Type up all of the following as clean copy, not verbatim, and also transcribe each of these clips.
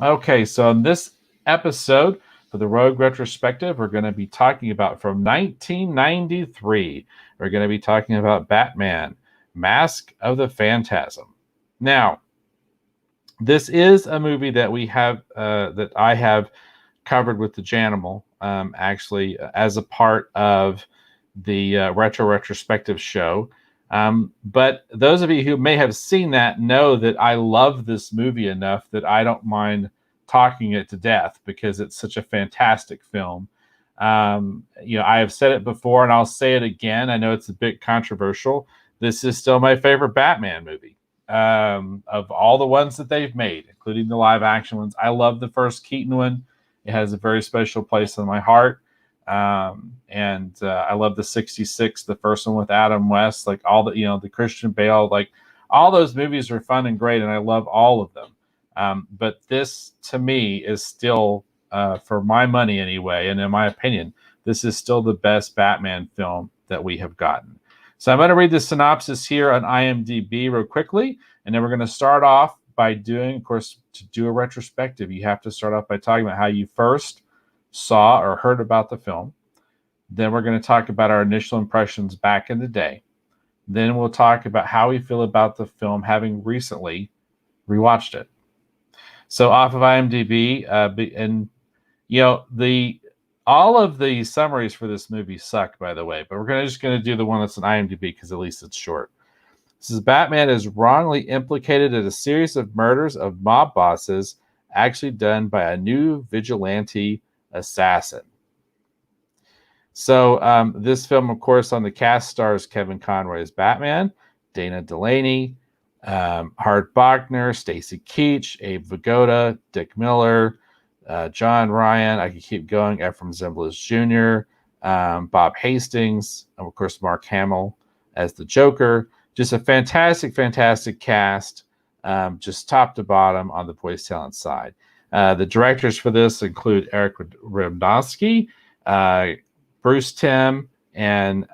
Okay, so in this episode for the Rogue Retrospective, we're going to be talking about from 1993. We're going to be talking about Batman, Mask of the Phantasm. Now, this is a movie that we have that I have covered with the Janimal, actually as a part of the retrospective show. But those of you who may have seen that know that I love this movie enough that I don't mind talking it to death because it's such a fantastic film. I have said it before and I'll say it again. I know it's a bit controversial. This is still my favorite Batman movie of all the ones that they've made, including the live action ones. I love the first Keaton one. It has a very special place in my heart. And I love the 66, the first one with Adam West, like all the Christian Bale, like all those movies are fun and great. And I love all of them. But this to me is still, for my money anyway, and in my opinion, this is still the best Batman film that we have gotten. So I'm going to read the synopsis here on IMDb real quickly, and then we're going to start off by doing, of course, to do a retrospective, you have to start off by talking about how you first saw or heard about the film. Then we're going to talk about our initial impressions back in the day. Then we'll talk about how we feel about the film having recently rewatched it. So off of IMDb, and all of the summaries for this movie suck, by the way, but we're just going to do the one that's on IMDb because at least it's short. This is Batman is wrongly implicated in a series of murders of mob bosses actually done by a new vigilante assassin. So this film, of course, on the cast stars Kevin Conroy as Batman, Dana Delaney, Hart Bachner, Stacy Keach, Abe Vigoda, Dick Miller, John Ryan. I could keep going. Ephraim Zimbalist Jr., Bob Hastings, and of course Mark Hamill as the Joker. Just a fantastic, fantastic cast, just top to bottom on the voice talent side. The directors for this include Eric Radomski, Bruce Timm, and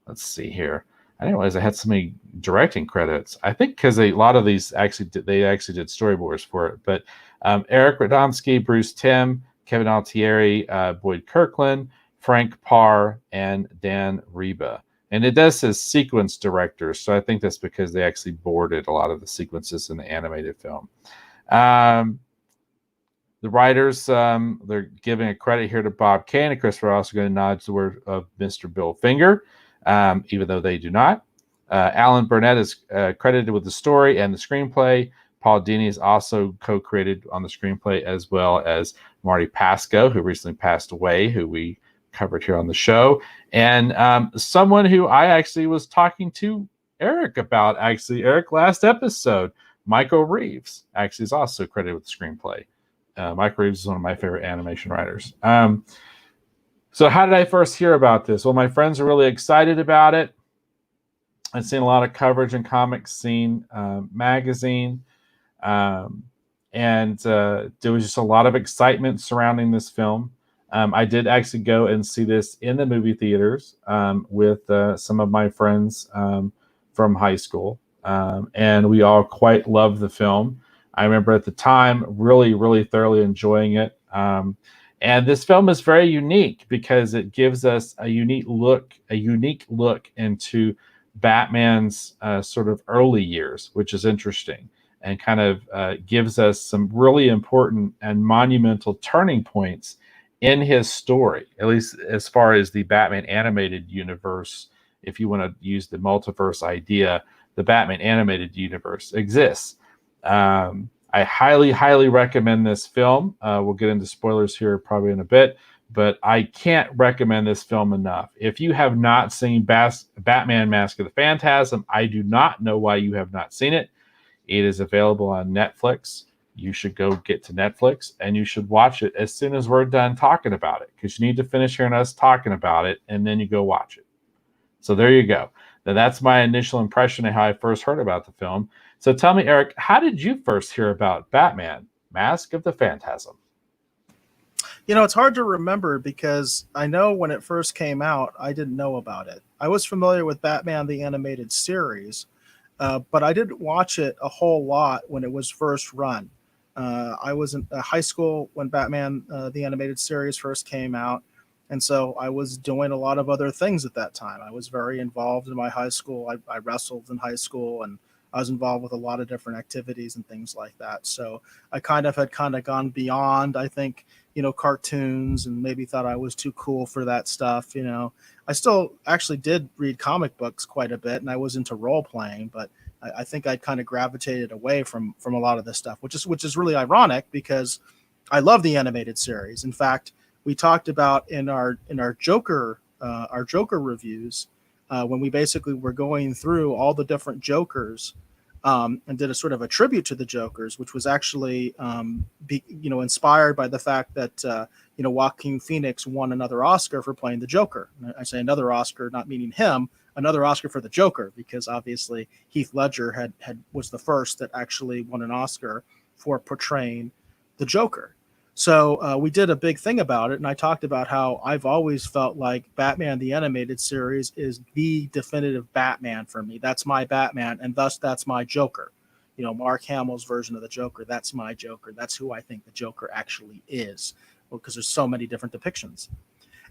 let's see here. I didn't realize I had so many directing credits. I think because a lot of these actually did storyboards for it. But Eric Radomski, Bruce Timm, Kevin Altieri, Boyd Kirkland, Frank Parr, and Dan Reba. And it does say sequence directors, so I think that's because they actually boarded a lot of the sequences in the animated film. The writers, they're giving a credit here to Bob Kane. Of course, we're also going to nod to the word of Mr. Bill Finger, even though they do not. Alan Burnett is credited with the story and the screenplay. Paul Dini is also co-created on the screenplay, as well as Marty Pasco, who recently passed away, who we covered here on the show, and someone who I actually was talking to Eric about, Eric last episode, Michael Reeves, actually is also credited with the screenplay. Mike Reeves is one of my favorite animation writers. So how did I first hear about this? Well, my friends are really excited about it. I've seen a lot of coverage in Comics Scene magazine. And there was just a lot of excitement surrounding this film. I did actually go and see this in the movie theaters with some of my friends from high school. And we all quite loved the film. I remember at the time really, really thoroughly enjoying it. And this film is very unique because it gives us a unique look into Batman's sort of early years, which is interesting, and kind of gives us some really important and monumental turning points in his story, at least as far as the Batman animated universe. If you want to use the multiverse idea, the Batman animated universe exists. I highly, highly recommend this film. We'll get into spoilers here probably in a bit, but I can't recommend this film enough. If you have not seen Batman Mask of the Phantasm, I do not know why you have not seen it. It is available on Netflix. You should go get to Netflix and you should watch it as soon as we're done talking about it, because you need to finish hearing us talking about it and then you go watch it. So there you go. Now that's my initial impression of how I first heard about the film. So tell me, Eric, how did you first hear about Batman, Mask of the Phantasm? It's hard to remember because I know when it first came out, I didn't know about it. I was familiar with Batman the Animated Series, but I didn't watch it a whole lot when it was first run. I was in high school when Batman the Animated Series first came out, and so I was doing a lot of other things at that time. I was very involved in my high school. I wrestled in high school, and I was involved with a lot of different activities and things like that. So I had gone beyond, I think, cartoons, and maybe thought I was too cool for that stuff. I still actually did read comic books quite a bit, and I was into role playing, but I think I'd kind of gravitated away from a lot of this stuff, which is really ironic because I love the animated series. In fact, we talked about in our Joker reviews, when we basically were going through all the different Jokers, and did a sort of a tribute to the Jokers, which was actually inspired by the fact that Joaquin Phoenix won another Oscar for playing the Joker. I say another Oscar, not meaning him, another Oscar for the Joker, because obviously Heath Ledger was the first that actually won an Oscar for portraying the Joker. So we did a big thing about it, and I talked about how I've always felt like Batman the Animated Series is the definitive Batman for me. That's my Batman, and thus that's my Joker. Mark Hamill's version of the Joker, that's my Joker. That's who I think the Joker actually is, because there's so many different depictions.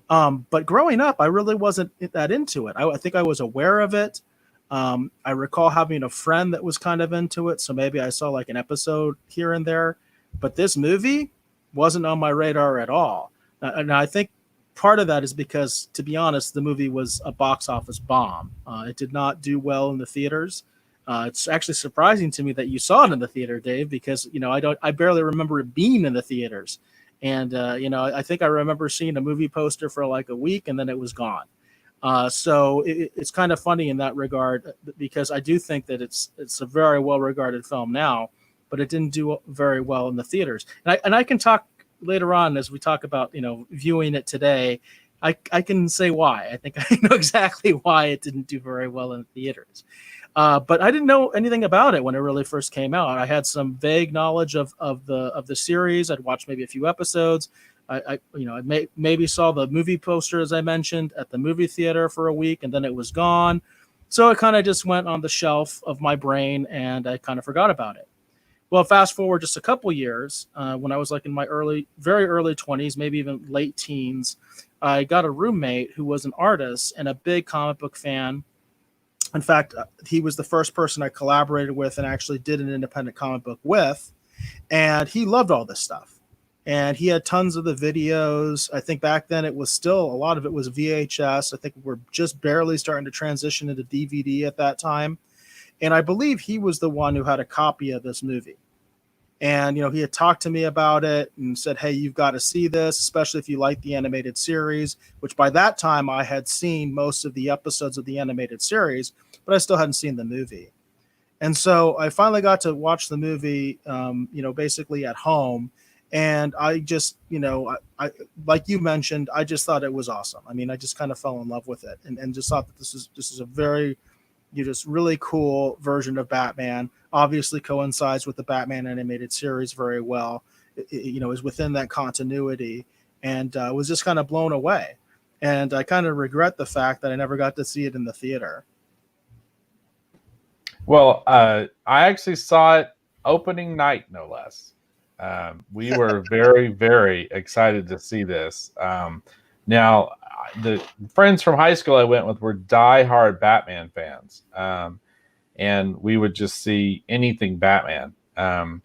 But growing up, I really wasn't that into it. I think I was aware of it. I recall having a friend that was kind of into it, so maybe I saw like an episode here and there. But this movie wasn't on my radar at all. And I think part of that is because, to be honest, the movie was a box office bomb. It did not do well in the theaters. It's actually surprising to me that you saw it in the theater, Dave, because I barely remember it being in the theaters. And I think I remember seeing a movie poster for like a week, and then it was gone. So it's kind of funny in that regard, because I do think that it's a very well regarded film now, but it didn't do very well in the theaters. And I can talk later on as we talk about viewing it today. I can say why. I think I know exactly why it didn't do very well in theaters. But I didn't know anything about it when it really first came out. I had some vague knowledge of the series. I'd watched maybe a few episodes. I maybe saw the movie poster, as I mentioned, at the movie theater for a week, and then it was gone. So it kind of just went on the shelf of my brain, and I kind of forgot about it. Well, fast forward just a couple years, when I was like in my very early 20s, maybe even late teens, I got a roommate who was an artist and a big comic book fan. In fact, he was the first person I collaborated with and actually did an independent comic book with. And he loved all this stuff. And he had tons of the videos. I think back then it was still, a lot of it was VHS. I think we're just barely starting to transition into DVD at that time. And I believe he was the one who had a copy of this movie. And, he had talked to me about it and said, hey, you've got to see this, especially if you like the animated series, which by that time I had seen most of the episodes of the animated series, but I still hadn't seen the movie. And so I finally got to watch the movie, basically at home. And I just, I like you mentioned, I just thought it was awesome. I mean, I just kind of fell in love with it, and just thought that this is a very, just really cool version of Batman. Obviously coincides with the Batman animated series very well. Is within that continuity, and was just kind of blown away. And I kind of regret the fact that I never got to see it in the theater. Well, I actually saw it opening night, no less. We were very, very excited to see this. Now, the friends from high school I went with were diehard Batman fans, and we would just see anything Batman. And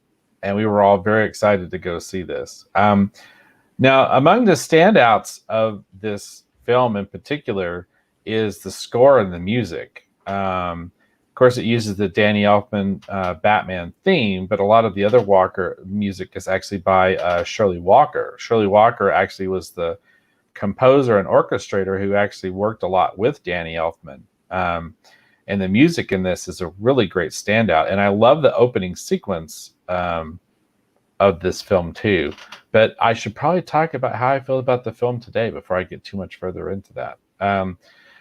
we were all very excited to go see this. Now, among the standouts of this film in particular is the score and the music. Of course, it uses the Danny Elfman Batman theme, but a lot of the other Walker music is actually by Shirley Walker. Shirley Walker actually was the composer and orchestrator who actually worked a lot with Danny Elfman. And the music in this is a really great standout. And I love the opening sequence of this film too. But I should probably talk about how I feel about the film today before I get too much further into that.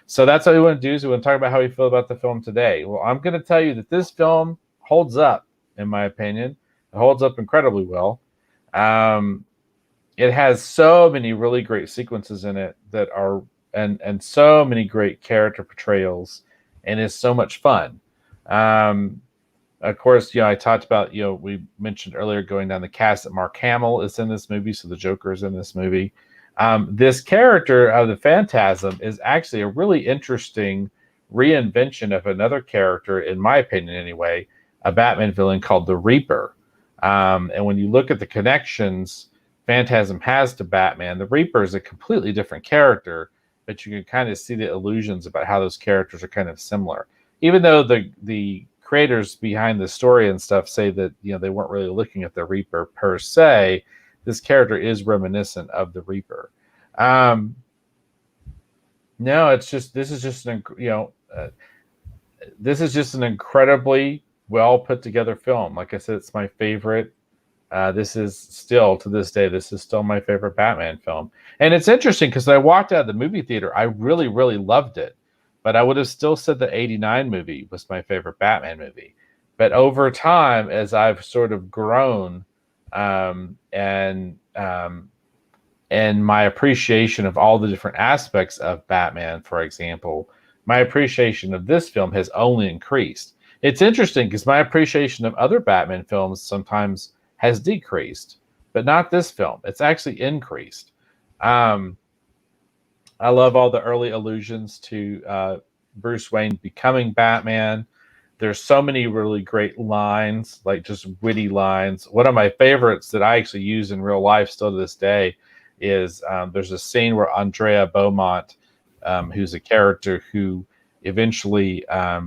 So that's what we want to do, is we want to talk about how we feel about the film today. Well, I'm going to tell you that this film holds up, in my opinion. It holds up incredibly well. It has so many really great sequences in it that are, and so many great character portrayals, and is so much fun. Of course, I talked about, we mentioned earlier going down the cast that Mark Hamill is in this movie, so the Joker is in this movie. This character of the Phantasm is actually a really interesting reinvention of another character, in my opinion anyway, a Batman villain called the Reaper. And when you look at the connections Phantasm has to Batman, the Reaper is a completely different character, but you can kind of see the illusions about how those characters are kind of similar. Even though the creators behind the story and stuff say that they weren't really looking at the Reaper per se, this character is reminiscent of the Reaper. No, it's just this is just this is just an incredibly well put together film. Like I said, it's my favorite. This is still, to this day, this is still my favorite Batman film. And it's interesting because I walked out of the movie theater, I really, really loved it. But I would have still said the 89 movie was my favorite Batman movie. But over time, as I've sort of grown, and my appreciation of all the different aspects of Batman, for example, my appreciation of this film has only increased. It's interesting because my appreciation of other Batman films sometimes has decreased, but not this film. It's actually increased. I love all the early allusions to Bruce Wayne becoming Batman. There's so many really great lines, like just witty lines. One of my favorites that I actually use in real life still to this day is there's a scene where Andrea Beaumont, who's a character who eventually her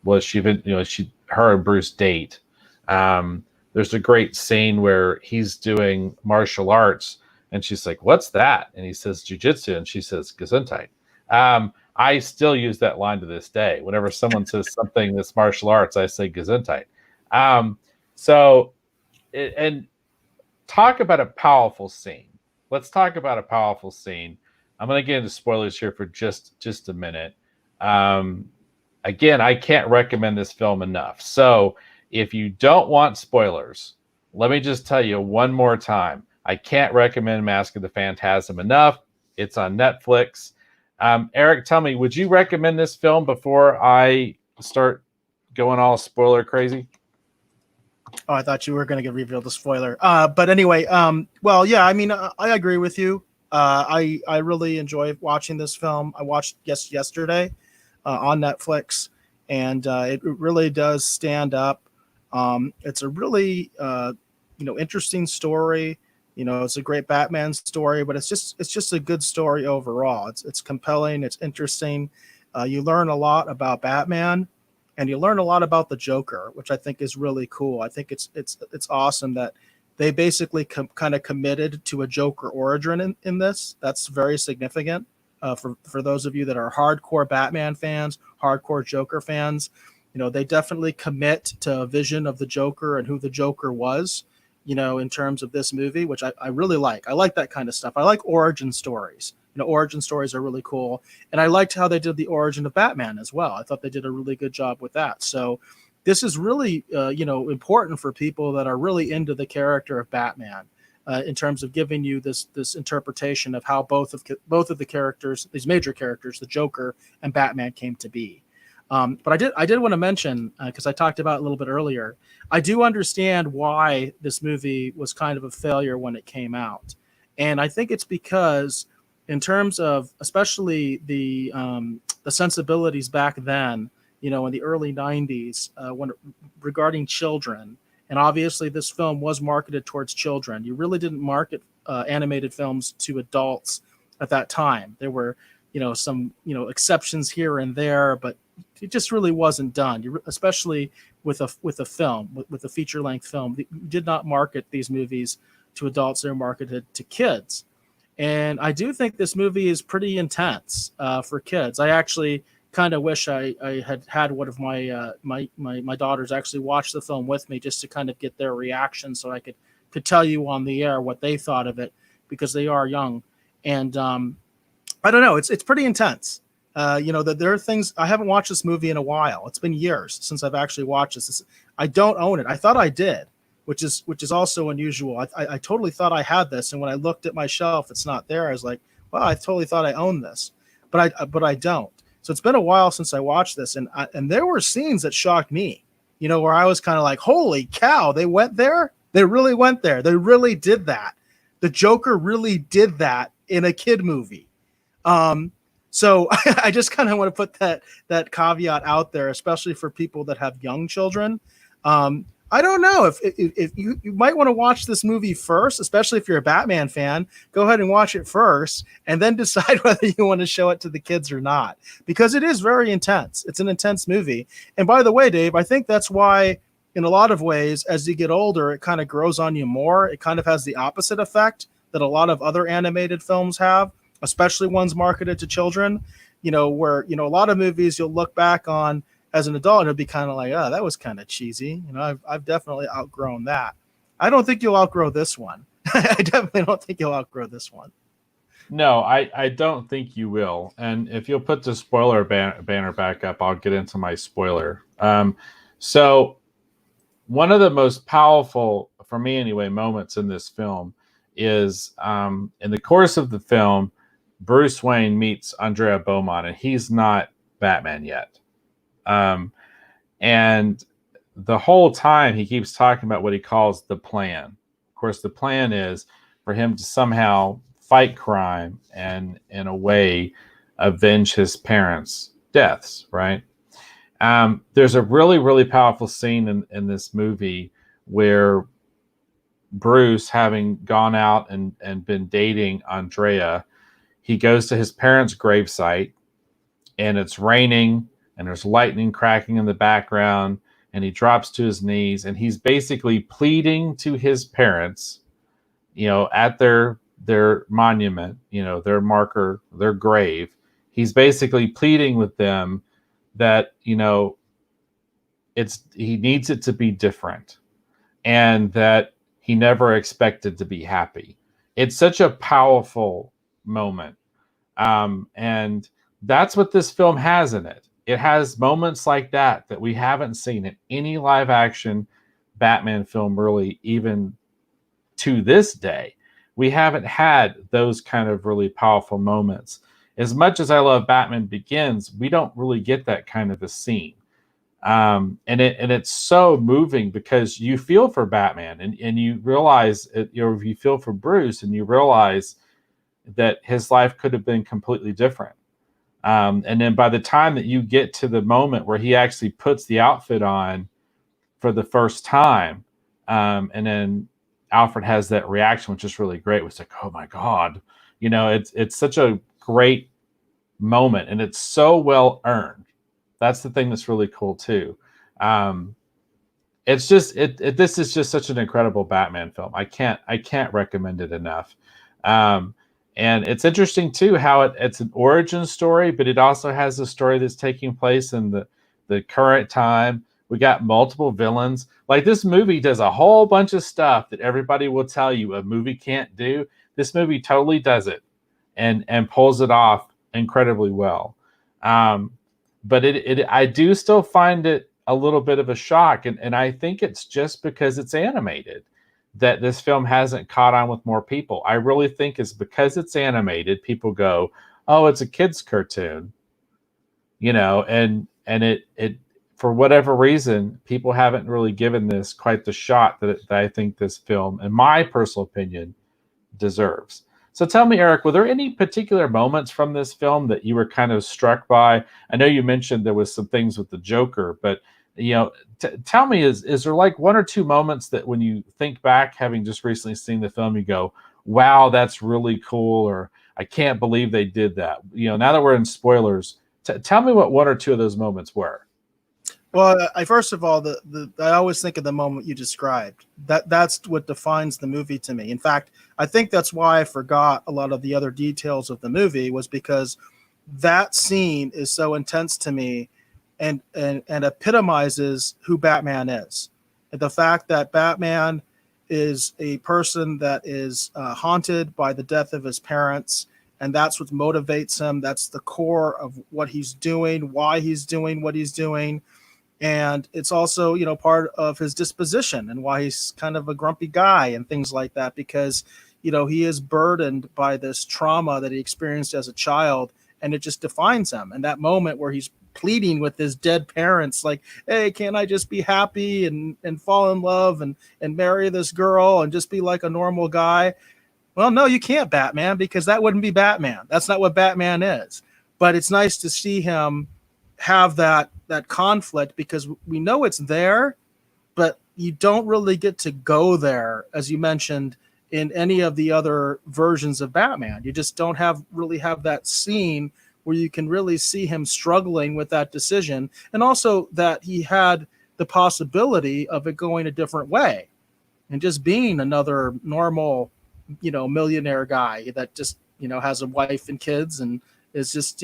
and Bruce date. There's a great scene where he's doing martial arts and she's like, "What's that?" And he says, "Jiu-jitsu." And she says, "Gesundheit." I still use that line to this day. Whenever someone says something that's martial arts, I say Gesundheit. And talk about a powerful scene. Let's talk about a powerful scene. I'm going to get into spoilers here for just a minute. Again, I can't recommend this film enough. So if you don't want spoilers, let me just tell you one more time. I can't recommend Mask of the Phantasm enough. It's on Netflix. Eric, tell me, would you recommend this film before I start going all spoiler crazy? Oh, I thought you were going to reveal the spoiler. But anyway, well, yeah, I mean, I agree with you. I really enjoy watching this film. I watched yesterday on Netflix, and it really does stand up. It's a really interesting story. It's a great Batman story, but it's just a good story overall. It's compelling. It's interesting. You learn a lot about Batman, and you learn a lot about the Joker, which I think is really cool. I think it's awesome that they basically kind of committed to a Joker origin in this. That's very significant for those of you that are hardcore Batman fans, hardcore Joker fans. They definitely commit to a vision of the Joker and who the Joker was, in terms of this movie, which I really like. I like that kind of stuff. I like origin stories. Origin stories are really cool. And I liked how they did the origin of Batman as well. I thought they did a really good job with that. So this is really, important for people that are really into the character of Batman, in terms of giving you this interpretation of how both of the characters, these major characters, the Joker and Batman, came to be. But I did want to mention, because I talked about it a little bit earlier, I do understand why this movie was kind of a failure when it came out. And I think it's because, in terms of especially the sensibilities back then, in the early 90s, regarding children, and obviously this film was marketed towards children. You really didn't market animated films to adults at that time. There were, some, exceptions here and there, but it just really wasn't done. Especially with a film, with a feature length film, you did not market these movies to adults. They're marketed to kids. And I do think this movie is pretty intense for kids. I actually kind of wish I had one of my daughters actually watch the film with me, just to kind of get their reaction, so I could tell you on the air what they thought of it, because they are young. And I don't know, it's pretty intense. That there are things. I haven't watched this movie in a while. It's been years since I've actually watched this. I don't own it. I thought I did, which is also unusual. I totally thought I had this, and when I looked at my shelf, it's not there. I was like, well, I totally thought I owned this, but I don't. So it's been a while since I watched this, and there were scenes that shocked me. where I was kind of like, holy cow, they went there. They really went there. They really did that. The Joker really did that in a kid movie. So I just kind of want to put that caveat out there, especially for people that have young children. I don't know if you might want to watch this movie first, especially if you're a Batman fan. Go ahead and watch it first, and then decide whether you want to show it to the kids or not, because it is very intense. It's an intense movie. And by the way, Dave, I think that's why, in a lot of ways, as you get older, it kind of grows on you more. It kind of has the opposite effect that a lot of other animated films have, especially ones marketed to children, where, a lot of movies you'll look back on as an adult and it'll be kind of like, oh, that was kind of cheesy. I've definitely outgrown that. I don't think you'll outgrow this one. I definitely don't think you'll outgrow this one. No, I don't think you will. And if you'll put the spoiler banner back up, I'll get into my spoiler. So one of the most powerful, for me anyway, moments in this film is in the course of the film, Bruce Wayne meets Andrea Beaumont, and he's not Batman yet. And the whole time he keeps talking about what he calls the plan. Of course, the plan is for him to somehow fight crime and, in a way, avenge his parents' deaths, right? There's a really, really powerful scene in this movie where Bruce, having gone out and been dating Andrea, he goes to his parents' gravesite, and it's raining, and there's lightning cracking in the background, and he drops to his knees, and he's basically pleading to his parents, at their monument, their marker, their grave. He's basically pleading with them that, he needs it to be different, and that he never expected to be happy. It's such a powerful moment. And that's what this film has in it. It has moments like that we haven't seen in any live action Batman film, really, even to this day. We haven't had those kind of really powerful moments. As much as I love Batman Begins, we don't really get that kind of a scene. And it's so moving because you feel for Batman and you realize, you feel for Bruce and you realize that his life could have been completely different. And then by the time that you get to the moment where he actually puts the outfit on for the first time, and then Alfred has that reaction, which is really great. It's like, oh my God, it's such a great moment, and it's so well earned. That's the thing that's really cool too. It's just this is just such an incredible Batman film. I can't recommend it enough. And it's interesting too how it's an origin story, but it also has a story that's taking place in the current time. We got multiple villains. Like, this movie does a whole bunch of stuff that everybody will tell you a movie can't do. This movie totally does it and pulls it off incredibly well. But I do still find it a little bit of a shock. And I think it's just because it's animated that this film hasn't caught on with more people. I really think it's because it's animated, people go, oh, it's a kid's cartoon, and it for whatever reason, people haven't really given this quite the shot that I think this film, in my personal opinion, deserves. So tell me, Eric, were there any particular moments from this film that you were kind of struck by? I know you mentioned there was some things with the Joker, but tell me, is there like one or two moments that when you think back, having just recently seen the film, you go, wow, that's really cool, or I can't believe they did that? Now that we're in spoilers, tell me what one or two of those moments were. Well, first of all, I always think of the moment you described. That's what defines the movie to me. In fact, I think that's why I forgot a lot of the other details of the movie, was because that scene is so intense to me and epitomizes who Batman is. And the fact that Batman is a person that is haunted by the death of his parents, and that's what motivates him. That's the core of what he's doing, why he's doing what he's doing. And it's also, part of his disposition and why he's kind of a grumpy guy and things like that, because, he is burdened by this trauma that he experienced as a child, and it just defines him. And that moment where he's pleading with his dead parents, like, hey, can't I just be happy and fall in love and marry this girl and just be like a normal guy? Well, no, you can't, Batman, because that wouldn't be Batman. That's not what Batman is. But it's nice to see him have that conflict, because we know it's there, but you don't really get to go there, as you mentioned, in any of the other versions of Batman. You just don't really have that scene where you can really see him struggling with that decision, and also that he had the possibility of it going a different way and just being another normal, millionaire guy that just, has a wife and kids and is just,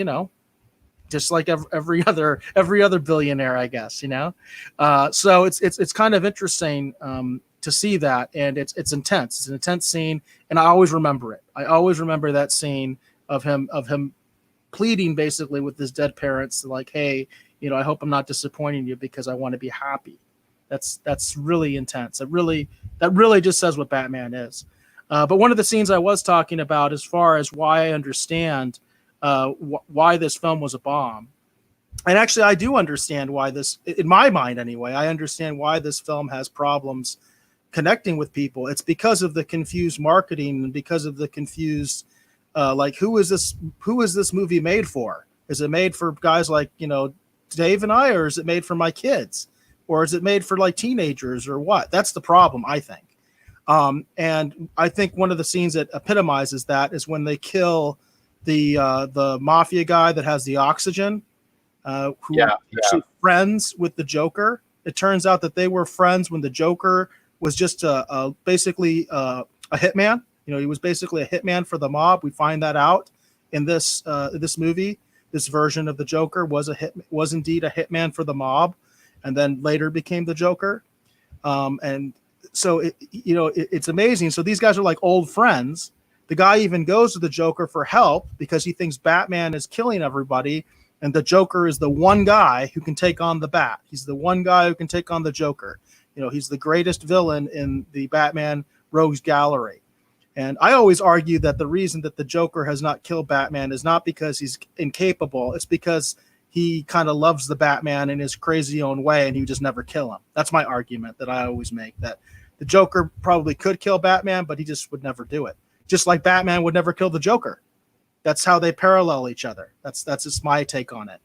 just like every other billionaire, I guess, So it's kind of interesting to see that, and it's intense. It's an intense scene, and I always remember it. I always remember that scene of him pleading basically with his dead parents, like, hey, I hope I'm not disappointing you because I want to be happy. That's really intense. That really just says what Batman is. But one of the scenes I was talking about, as far as why I understand why this film was a bomb. And actually, I do understand why this, in my mind anyway, I understand why this film has problems connecting with people. It's because of the confused marketing and because of the confused, like, who is this movie made for? Is it made for guys like, Dave and I, or is it made for my kids? Or is it made for like teenagers, or what? That's the problem, I think. And I think one of the scenes that epitomizes that is when they kill the mafia guy that has the oxygen, who are actually friends with the Joker. It turns out that they were friends when the Joker was just basically a hitman. He was basically a hitman for the mob. We find that out in this movie. This version of the Joker was indeed a hitman for the mob, and then later became the Joker. And so it's amazing. So these guys are like old friends. The guy even goes to the Joker for help because he thinks Batman is killing everybody, and the Joker is the one guy who can take on the Bat. He's the one guy who can take on the Joker. He's the greatest villain in the Batman Rogues Gallery. And I always argue that the reason that the Joker has not killed Batman is not because he's incapable. It's because he kind of loves the Batman in his crazy own way, and he would just never kill him. That's my argument that I always make, that the Joker probably could kill Batman, but he just would never do it. Just like Batman would never kill the Joker. That's how they parallel each other. That's just my take on it.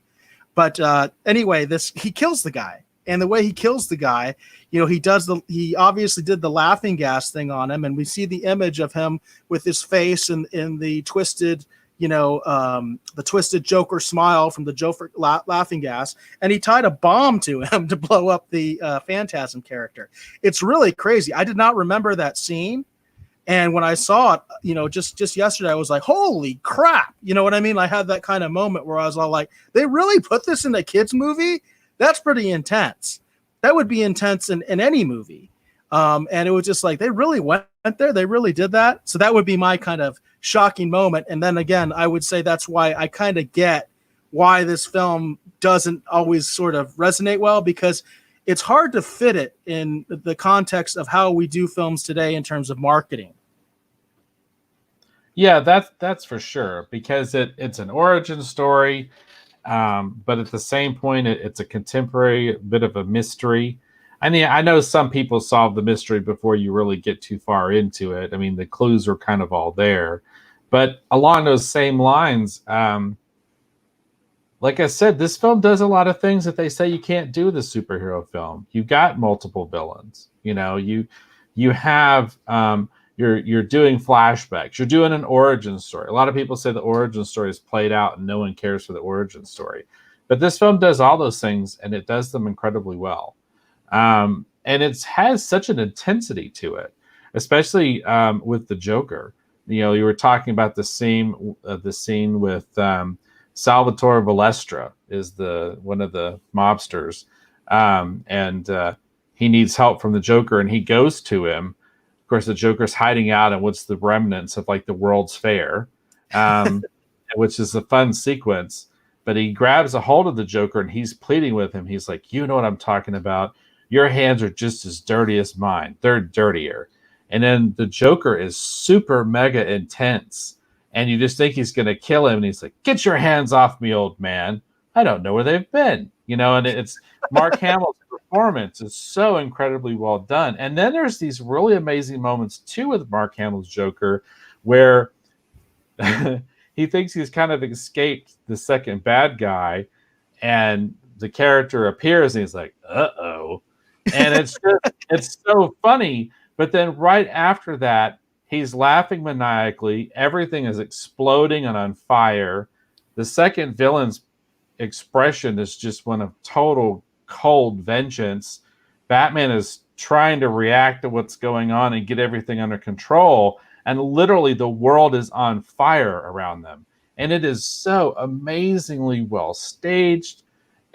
But anyway, he kills the guy. And the way he kills the guy, he obviously did the laughing gas thing on him, and we see the image of him with his face in the twisted, the twisted Joker smile from the Joker laughing gas, and he tied a bomb to him to blow up the Phantasm character. It's really crazy. I did not remember that scene. And when I saw it, just yesterday, I was like, holy crap. You know what I mean? I had that kind of moment where I was all like, they really put this in a kid's movie? That's pretty intense. That would be intense in any movie. And it was just like, they really went there. They really did that. So that would be my kind of shocking moment. And then again, I would say that's why I kind of get why this film doesn't always sort of resonate well, because it's hard to fit it in the context of how we do films today in terms of marketing. Yeah, that's for sure, because it's an origin story. But at the same point, it's a contemporary bit of a mystery. I mean, I know some people solve the mystery before you really get too far into it. I mean, the clues are kind of all there. But along those same lines, like I said, this film does a lot of things that they say you can't do with a superhero film. You've got multiple villains. You have you're doing flashbacks. You're doing an origin story. A lot of people say the origin story is played out and no one cares for the origin story. But this film does all those things, and it does them incredibly well. And it has such an intensity to it, especially with the Joker. You were talking about the scene with Salvatore Valestra is one of the mobsters, and he needs help from the Joker, and he goes to him. Of course, the Joker's hiding out in what's the remnants of like the World's Fair, which is a fun sequence. But he grabs a hold of the Joker and he's pleading with him. He's like, you know what I'm talking about? Your hands are just as dirty as mine. They're dirtier. And then the Joker is super mega intense. And you just think he's going to kill him. And he's like, get your hands off me, old man. I don't know where they've been, and it's Mark Hamill's performance is so incredibly well done. And then there's these really amazing moments too with Mark Hamill's Joker where he thinks he's kind of escaped the second bad guy, and the character appears and he's like, uh-oh. And it's so funny. But then right after that, he's laughing maniacally. Everything is exploding and on fire. The second villain's expression is just one of total cold vengeance. Batman is trying to react to what's going on and get everything under control. And literally the world is on fire around them. And it is so amazingly well staged.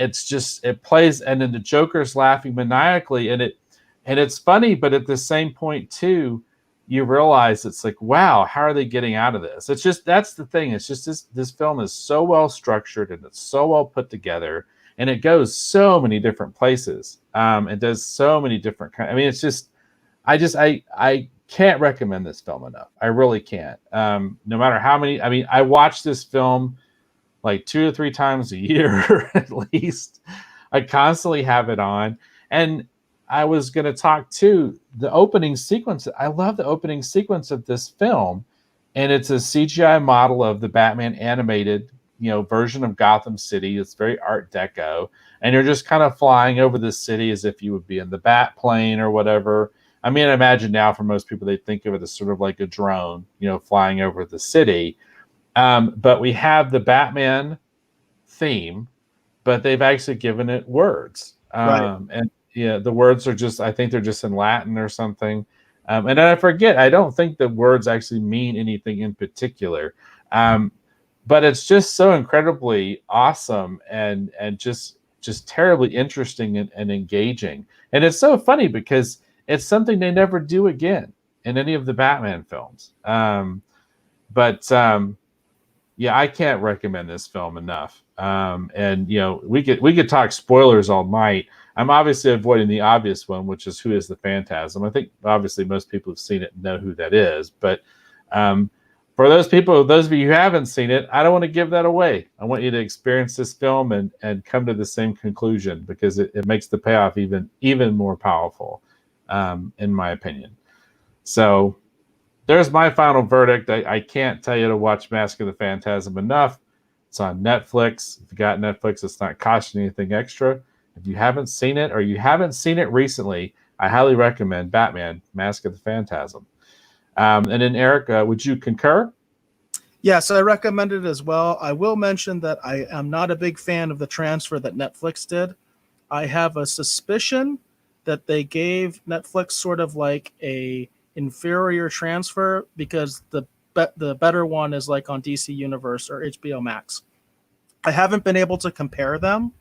It plays, and then the Joker's laughing maniacally, and it's funny, but at the same point too, you realize it's like, wow, how are they getting out of this? It's just, that's the thing. It's just this film is so well structured and it's so well put together, and it goes so many different places. It does so many different kinds. I mean, it's just, I can't recommend this film enough. I really can't. No matter how many, I mean, I watch this film like 2 or 3 times a year at least. I constantly have it on. And I was going to talk to the opening sequence. I love the opening sequence of this film. And it's a CGI model of the Batman animated, version of Gotham City. It's very Art Deco. And you're just kind of flying over the city as if you would be in the Bat plane or whatever. I mean, I imagine now for most people, they think of it as sort of like a drone, flying over the city. But we have the Batman theme, but they've actually given it words. Right. And the words are just, I think they're just in Latin or something. And I forget, I don't think the words actually mean anything in particular. But it's just so incredibly awesome and just terribly interesting and engaging. And it's so funny because it's something they never do again in any of the Batman films. Yeah, I can't recommend this film enough. And we could talk spoilers all night. I'm obviously avoiding the obvious one, which is who is the Phantasm. I think obviously most people have seen it and know who that is. But for those of you who haven't seen it, I don't want to give that away. I want you to experience this film and come to the same conclusion, because it makes the payoff even more powerful, in my opinion. So there's my final verdict. I can't tell you to watch Mask of the Phantasm enough. It's on Netflix. If you got Netflix, it's not costing anything extra. If you haven't seen it, or you haven't seen it recently, I highly recommend Batman, Mask of the Phantasm. And then Eric, would you concur? Yes, I recommend it as well. I will mention that I am not a big fan of the transfer that Netflix did. I have a suspicion that they gave Netflix sort of like a inferior transfer, because the better one is like on DC Universe or HBO Max. I haven't been able to compare them,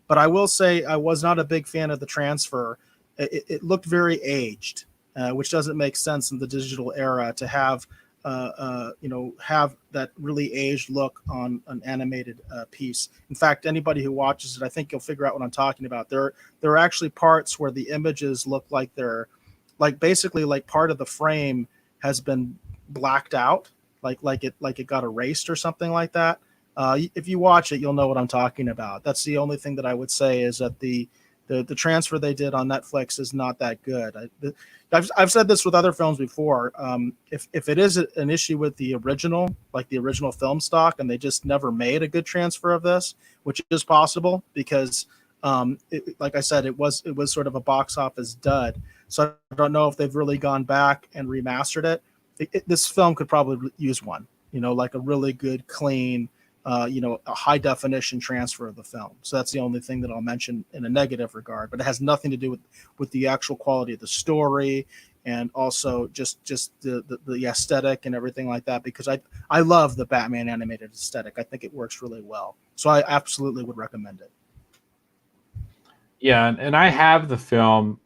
but I will say I was not a big fan of the transfer. It looked very aged, which doesn't make sense in the digital era to have have that really aged look on an animated piece. In fact, anybody who watches it, I think you'll figure out what I'm talking about. There are actually parts where the images look like they're basically part of the frame has been blacked out, like it got erased or something like that. If you watch it, you'll know what I'm talking about. That's the only thing that I would say, is that the transfer they did on Netflix is not that good. I've said this with other films before. If it is an issue with the original, like the original film stock, and they just never made a good transfer of this, which is possible, because like I said, it was sort of a box office dud. So I don't know if they've really gone back and remastered it. This film could probably use one, like a really good, clean, a high definition transfer of the film. So that's the only thing that I'll mention in a negative regard, but it has nothing to do with the actual quality of the story, and also just the aesthetic and everything like that, because I love the Batman animated aesthetic. I think it works really well. So I absolutely would recommend it. Yeah, and I have the film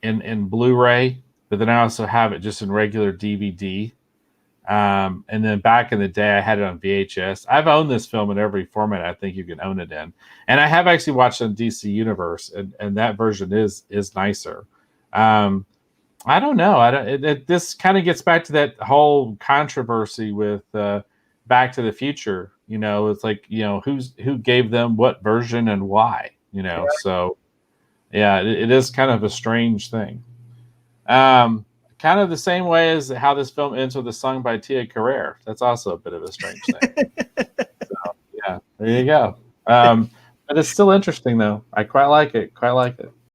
in Blu-ray, but then I also have it just in regular DVD. And then back in the day, I had it on VHS. I've owned this film in every format I think you can own it in, and I have actually watched it on DC Universe, and that version is nicer. I don't know. This kind of gets back to that whole controversy with Back to the Future, You know, it's like, you know, who gave them what version and why, you know. So yeah, it is kind of a strange thing. Kind of the same way as how this film ends with a song by Tia Carrere. That's also a bit of a strange thing. Yeah, there you go. But it's still interesting though. I quite like it. Quite like it.